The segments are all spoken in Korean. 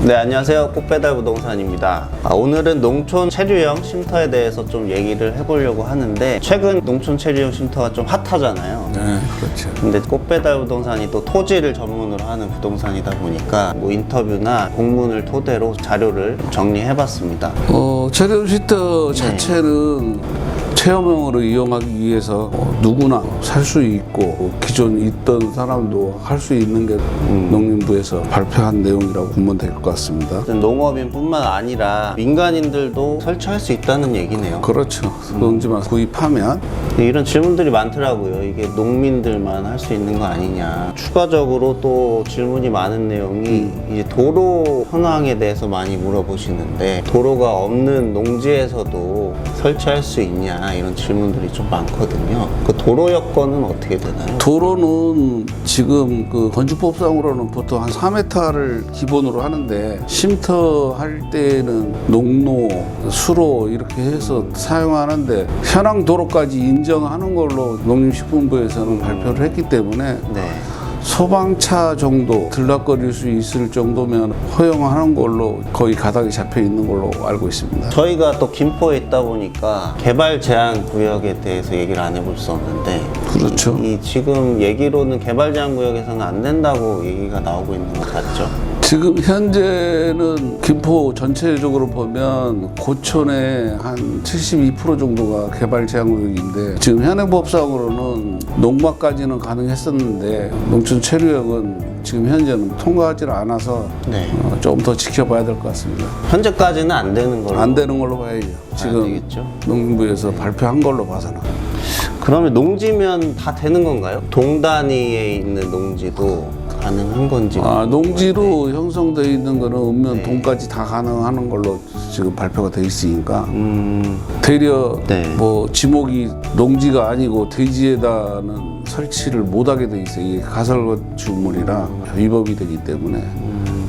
네, 안녕하세요. 꽃배달 부동산입니다. 오늘은 농촌 체류형 쉼터에 대해서 좀 얘기를 해보려고 하는데, 최근 농촌 체류형 쉼터가 좀 핫하잖아요. 네, 그렇죠. 근데 꽃배달 부동산이 또 토지를 전문으로 하는 부동산이다 보니까 뭐 인터뷰나 공문을 토대로 자료를 정리해봤습니다. 체류 쉼터 자체는 체험형으로 이용하기 위해서 누구나 살 수 있고 기존 있던 사람도 할 수 있는 게 농림부에서 발표한 내용이라고 보면 될 것 같습니다. 농업인뿐만 아니라 민간인들도 설치할 수 있다는 얘기네요. 그렇죠. 농지만 구입하면. 이런 질문들이 많더라고요. 이게 농민들만 할 수 있는 거 아니냐. 추가적으로 또 질문이 많은 내용이 이제 도로 현황에 대해서 많이 물어보시는데, 도로가 없는 농지에서도 설치할 수 있냐, 이런 질문들이 좀 많거든요. 그 도로 여건은 어떻게 되나요? 도로는 지금 그 건축법상으로는 보통 한 4m를 기본으로 하는데, 쉼터 할 때는 농로, 수로 이렇게 해서 사용하는데, 현황 도로까지 인정하는 걸로 농림식품부에서는 발표를 했기 때문에 네. 소방차 정도 들락거릴 수 있을 정도면 허용하는 걸로 거의 가닥이 잡혀 있는 걸로 알고 있습니다. 저희가 또 김포에 있다 보니까 개발 제한 구역에 대해서 얘기를 안 해볼 수 없는데, 그렇죠. 이 지금 얘기로는 개발 제한 구역에서는 안 된다고 얘기가 나오고 있는 것 같죠? 지금 현재는 김포 전체적으로 보면 고촌의 한 72% 정도가 개발 제한구역인데, 지금 현행법상으로는 농막까지는 가능했었는데 농촌 체류역은 지금 현재는 통과하지 않아서 네. 조금 더 지켜봐야 될 것 같습니다. 현재까지는 안 되는 걸로. 안 되는 걸로 봐야죠. 지금 되겠죠? 농림부에서 발표한 걸로 봐서는. 그러면 농지면 다 되는 건가요? 동 단위에 있는 농지도 가능한 건지. 농지로 형성되어 있는 거는 읍면 네. 동까지 다 가능하는 걸로 지금 발표가 돼 있으니까, 되려 네. 뭐 지목이 농지가 아니고 대지에다는 설치를 못하게 돼 있어요. 이게 가설건축물이라 위법이 되기 때문에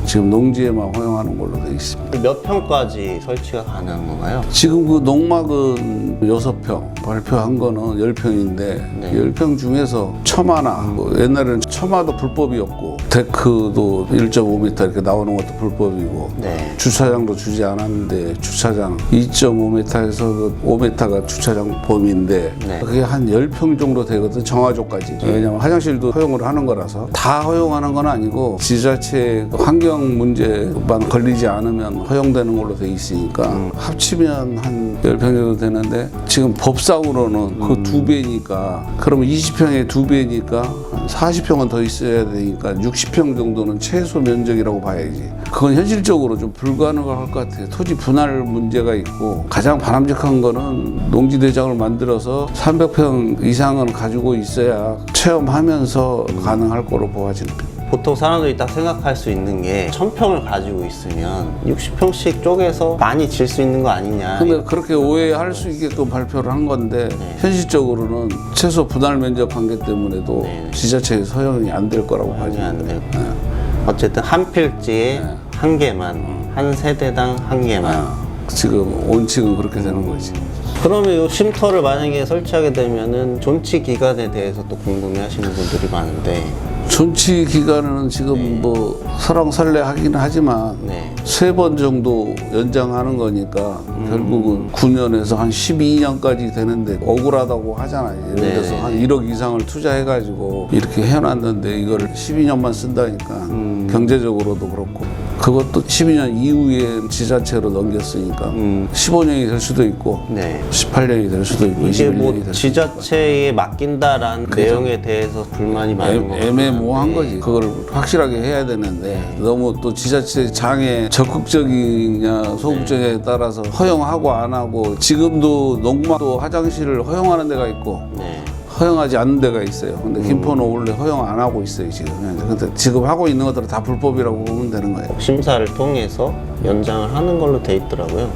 지금 농지에만 허용하는 걸로 돼 있습니다. 몇 평까지 설치가 가능한 건가요? 지금 그 농막은 6평, 발표한 거는 10평인데 네. 10평 중에서 처마나, 뭐 옛날에는 처마도 불법이었고 데크도 1.5m 이렇게 나오는 것도 불법이고, 네. 주차장도 주지 않았는데 주차장 2.5m에서 5m가 주차장 범위인데, 네. 그게 한 10평 정도 되거든, 정화조까지. 왜냐면 화장실도 허용을 하는 거라서. 다 허용하는 건 아니고 지자체 환경 문제만 걸리지 않으면 허용되는 걸로 돼 있으니까 합치면 한 10평 정도 되는데, 지금 법상으로는 그 2배니까, 그러면 20평에 2배니까 한 40평은 더 있어야 되니까 60평 정도는 최소 면적이라고 봐야지. 그건 현실적으로 좀 불가능할 것 같아요. 토지 분할 문제가 있고, 가장 바람직한 거는 농지대장을 만들어서 300평 이상은 가지고 있어야 체험하면서 가능할 거로 보아집니다. 보통 사람들이 딱 생각할 수 있는 게 1000평을 가지고 있으면 60평씩 쪼개서 많이 질 수 있는 거 아니냐. 근데 그렇게 오해할 수 있게끔 발표를 한 건데, 현실적으로는 최소 분할 면적 관계 때문에도 네. 지자체에서 허용이 안 될 거라고 하지 봐야죠. 안 되고. 어쨌든 한 필지에 한 개만, 한 세대당 한 개만. 지금 원칙은 그렇게 되는 거지. 그러면 이 쉼터를 만약에 설치하게 되면은 존치 기간에 대해서 또 궁금해 하시는 분들이 많은데. 존치 기간은 지금 뭐 설왕설래 하긴 하지만 네. 3번 정도 연장하는 거니까 결국은 9년에서 한 12년까지 되는데 억울하다고 하잖아요. 예를 들어서 네. 한 1억 이상을 투자해가지고 이렇게 해놨는데 이거를 12년만 쓴다니까 경제적으로도 그렇고, 그것도 12년 이후에 지자체로 넘겼으니까 15년이 될 수도 있고, 네. 18년이 될 수도 있고, 이게 21년이 뭐 될 수도 있고. 지자체에 맡긴다라는 내용에 대해서 불만이 많은 거 애매모호한 거지. 그걸 확실하게 해야 되는데, 너무 또 지자체 장에 적극적이냐 소극적이냐에 따라서 허용하고 안 하고, 지금도 농막도 화장실을 허용하는 데가 있고 네. 허용하지 않는 데가 있어요. 근데 김포는 원래 허용 안 하고 있어요, 지금. 근데 지금 하고 있는 것들은 다 불법이라고 보면 되는 거예요. 심사를 통해서 연장을 하는 걸로 돼 있더라고요.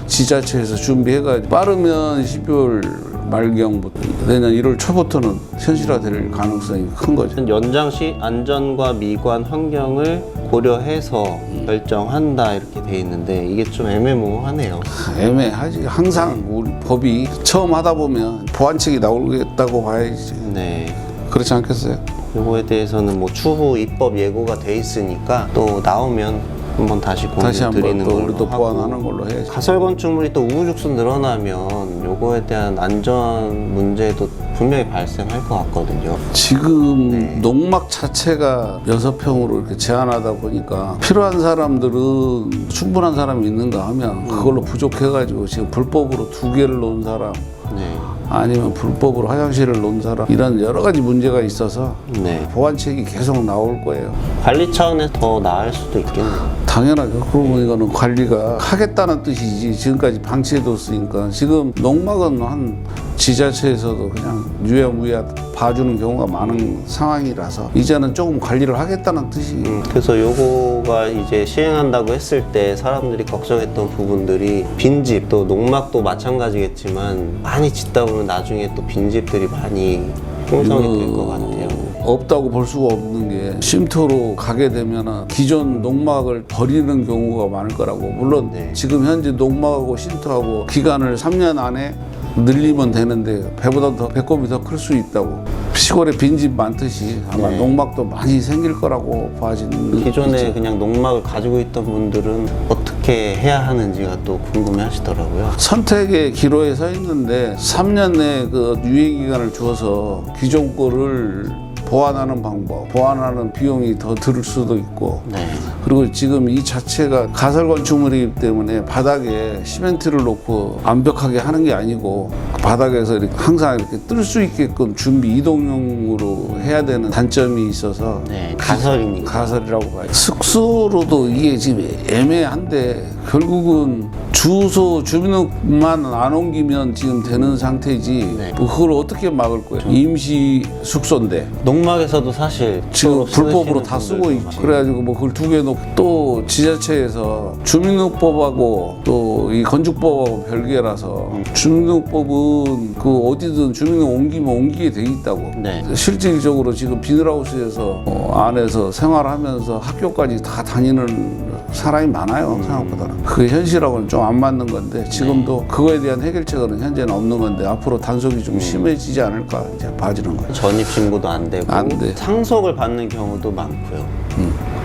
지자체에서 준비해가지고 빠르면 12월 말경부터 내년 1월 초부터는 현실화될 가능성이 큰 거죠. 연장 시 안전과 미관 환경을 고려해서 결정한다 이렇게 돼 있는데, 이게 좀 애매모호하네요. 애매하지. 항상 우리 법이 처음 하다 보면 보완책이 나오겠다고 봐야지. 네. 그렇지 않겠어요? 요거에 대해서는 뭐 추후 입법 예고가 돼 있으니까 또 나오면 한번 다시 공유 다시 한번 드리는 또 걸로 우리 또 하고. 보완하는 걸로 해야지. 가설 건축물이 또 우후죽순 늘어나면 요거에 대한 안전 문제도 분명히 발생할 것 같거든요. 지금 네. 농막 자체가 6평으로 이렇게 제한하다 보니까 필요한 사람들은 충분한 사람이 있는가 하면 그걸로 부족해가지고 지금 불법으로 2개를 놓은 사람 네. 아니면 불법으로 화장실을 놓은 사람 이런 여러 가지 문제가 있어서 네. 보완책이 계속 나올 거예요. 관리 차원에서 더 나을 수도 있겠네요. 당연하죠. 그러고 이거는 관리가 하겠다는 뜻이지 지금까지 방치해뒀으니까 지금 농막은 한 지자체에서도 그냥 유야무야 봐주는 경우가 많은 상황이라서 이제는 조금 관리를 하겠다는 뜻이 그래서 요거가 이제 시행한다고 했을 때 사람들이 걱정했던 부분들이 빈집, 또 농막도 마찬가지겠지만 많이 짓다 보면 나중에 또 빈집들이 많이 형성이 될 것 같아요. 없다고 볼 수가 없는 게 쉼터로 가게 되면 기존 농막을 버리는 경우가 많을 거라고. 물론 네. 지금 현재 농막하고 쉼터하고 기간을 3년 안에 늘리면 되는데 배보다 더 배꼽이 더 클 수 있다고. 시골에 빈집 많듯이 아마 네. 농막도 많이 생길 거라고 봐지는. 기존에 있죠. 그냥 농막을 가지고 있던 분들은 어떻게 해야 하는지가 또 궁금해 하시더라고요. 선택의 기로에 서 있는데 3년 내에 그 유예 기간을 주어서 기존 거를 보완하는 방법, 보완하는 비용이 더 들 수도 있고 네. 그리고 지금 이 자체가 가설 건축물이기 때문에 바닥에 시멘트를 놓고 완벽하게 하는 게 아니고 바닥에서 이렇게 항상 이렇게 뜰 수 있게끔 준비 이동용으로 해야 되는 단점이 있어서 네. 가설이니까. 가설이라고 봐요. 숙소로도 이게 지금 애매한데 결국은 주소 주민등록만 안 옮기면 지금 되는 상태지 네. 뭐 그걸 어떻게 막을 거예요? 임시 숙소인데 농막에서도 사실 지금 쓰시는 불법으로 다 쓰고 분들도 있지. 많아요. 그래가지고 뭐 그걸 2개 놓고 또 지자체에서 주민등록법하고 또 이 건축법하고 별개라서 주민등록법은 그 어디든 주민등록 옮기면 옮기게 돼 있다고. 네. 실질적으로 지금 비닐하우스에서 안에서 생활하면서 학교까지 다 다니는 사람이 많아요. 생각보다는. 그게 현실하고는 좀 안 맞는 건데 지금도 그거에 대한 해결책은 현재는 없는 건데 앞으로 단속이 좀 심해지지 않을까 이제 봐지는 거예요. 전입 신고도 안 되고 안 돼. 상속을 받는 경우도 많고요.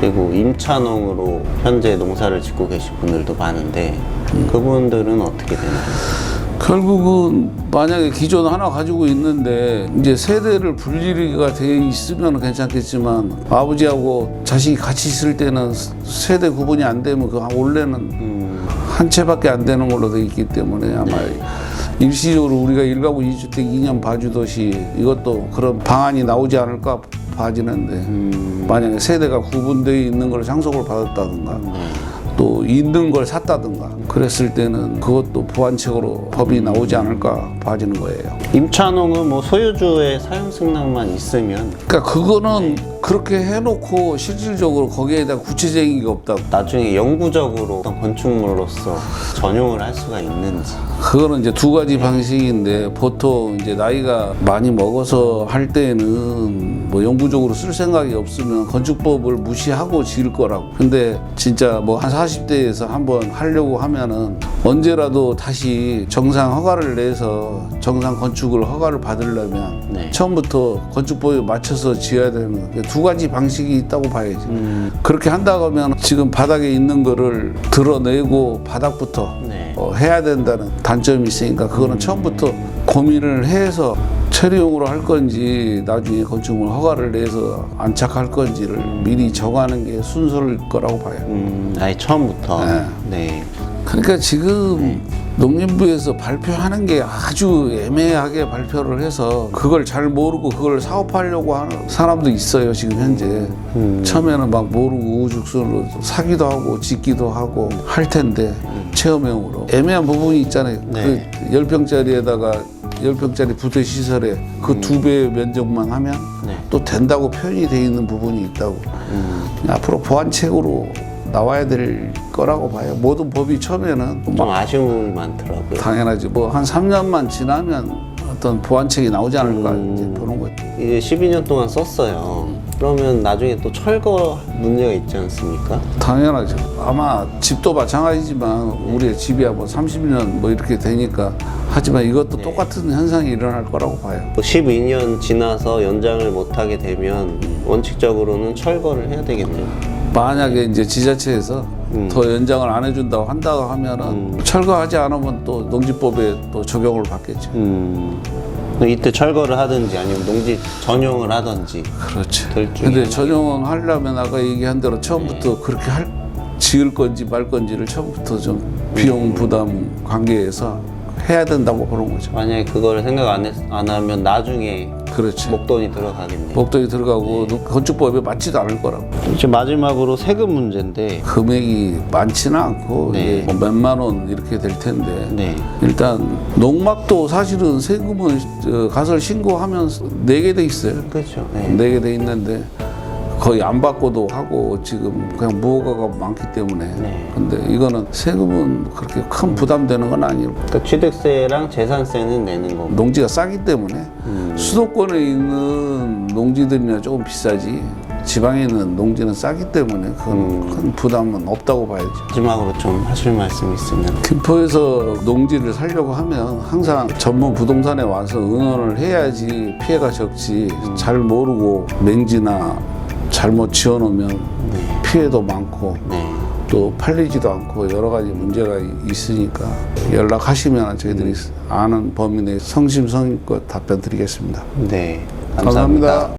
그리고 임차농으로 현재 농사를 짓고 계신 분들도 많은데 그분들은 어떻게 되나요? 결국은 만약에 기존 하나 가지고 있는데 이제 세대를 분리가 돼 있으면 괜찮겠지만 아버지하고 자식이 같이 있을 때는 세대 구분이 안 되면 그 원래는 한 채밖에 안 되는 걸로 돼 있기 때문에 아마 일시적으로 우리가 1가구 2주택 2년 봐주듯이 이것도 그런 방안이 나오지 않을까 봐지는데 만약에 세대가 구분되어 있는 걸 상속을 받았다든가 또 있는 걸 샀다든가 그랬을 때는 그것도 보완책으로 법이 나오지 않을까 봐지는 거예요. 임차농은 뭐 소유주의 사용 승낙만 있으면 그러니까 그거는 그렇게 해놓고 실질적으로 거기에 대한 구체적인 게 없다고. 나중에 영구적으로 어떤 건축물로서 전용을 할 수가 있는지. 그거는 이제 2가지 방식인데 보통 이제 나이가 많이 먹어서 할 때는 뭐 영구적으로 쓸 생각이 없으면 건축법을 무시하고 지을 거라고. 근데 진짜 뭐 한 40대에서 한번 하려고 하면은 언제라도 다시 정상 허가를 내서 정상 건축을 허가를 받으려면 네. 처음부터 건축법에 맞춰서 지어야 되는 2가지 방식이 있다고 봐야지. 그렇게 한다고 하면 지금 바닥에 있는 거를 드러내고 바닥부터 네. 해야 된다는 단점이 있으니까 그거는 처음부터 고민을 해서 처리용으로 할 건지 나중에 건축물 허가를 내서 안착할 건지를 미리 정하는 게 순서일 거라고 봐요. 아예 처음부터. 네. 네. 그러니까 지금 농림부에서 발표하는 게 아주 애매하게 발표를 해서 그걸 잘 모르고 그걸 사업하려고 하는 사람도 있어요 지금 현재. 처음에는 막 모르고 우후죽순으로 사기도 하고 짓기도 하고 할 텐데 체험형으로 애매한 부분이 있잖아요. 네. 그 10평짜리에다가 10평짜리 부대 시설에 그 2배 면적만 하면 네. 또 된다고 표현이 돼 있는 부분이 있다고. 앞으로 보완책으로 나와야 될 거라고 봐요. 모든 법이 처음에는 좀 아쉬운 부분이 많더라고요. 당연하지. 뭐 한 3년만 지나면 어떤 보완책이 나오지 않을까 이제 보는 거예요. 이제 12년 동안 썼어요. 그러면 나중에 또 철거 문제가 있지 않습니까? 당연하죠. 아마 집도 마찬가지지만 우리의 집이야 뭐 30년 뭐 이렇게 되니까 하지만 이것도 똑같은 현상이 일어날 거라고 봐요. 12년 지나서 연장을 못하게 되면 원칙적으로는 철거를 해야 되겠네요. 만약에 이제 지자체에서 더 연장을 안 해준다고 한다고 하면은 철거하지 않으면 또 농지법에 또 적용을 받겠죠. 이때 철거를 하든지 아니면 농지 전용을 하든지. 그렇지. 둘 중에 근데 하나. 전용을 하려면 아까 얘기한 대로 처음부터 그렇게 지을 건지 말 건지를 처음부터 좀 비용 부담 관계에서 해야 된다고 보는 거죠. 만약에 그걸 생각 안 하면 나중에 그렇지. 목돈이 들어가겠네요. 목돈이 들어가고 건축법에 맞지도 않을 거라고. 이제 마지막으로 세금 문제인데. 금액이 많지는 않고 네. 이게 뭐 몇만 원 이렇게 될 텐데 네. 일단 농막도 사실은 세금을 가설 신고하면 내게 돼 있어요. 그렇죠. 네. 내게 돼 있는데 거의 안 받고도 하고 지금 그냥 무허가가 많기 때문에 네. 근데 이거는 세금은 그렇게 큰 부담되는 건 아니고 그러니까 취득세랑 재산세는 내는 거고. 농지가 싸기 때문에 수도권에 있는 농지들이나 조금 비싸지 지방에 있는 농지는 싸기 때문에 그건 큰 부담은 없다고 봐야죠. 마지막으로 좀 하실 말씀 있으면. 김포에서 농지를 살려고 하면 항상 전문 부동산에 와서 의논을 해야지 피해가 적지 잘 모르고 맹지나 잘못 지어놓으면 피해도 많고 네. 또 팔리지도 않고 여러 가지 문제가 있으니까 연락하시면 저희들이 아는 범위 내에 성심성의껏 답변 드리겠습니다. 네. 감사합니다.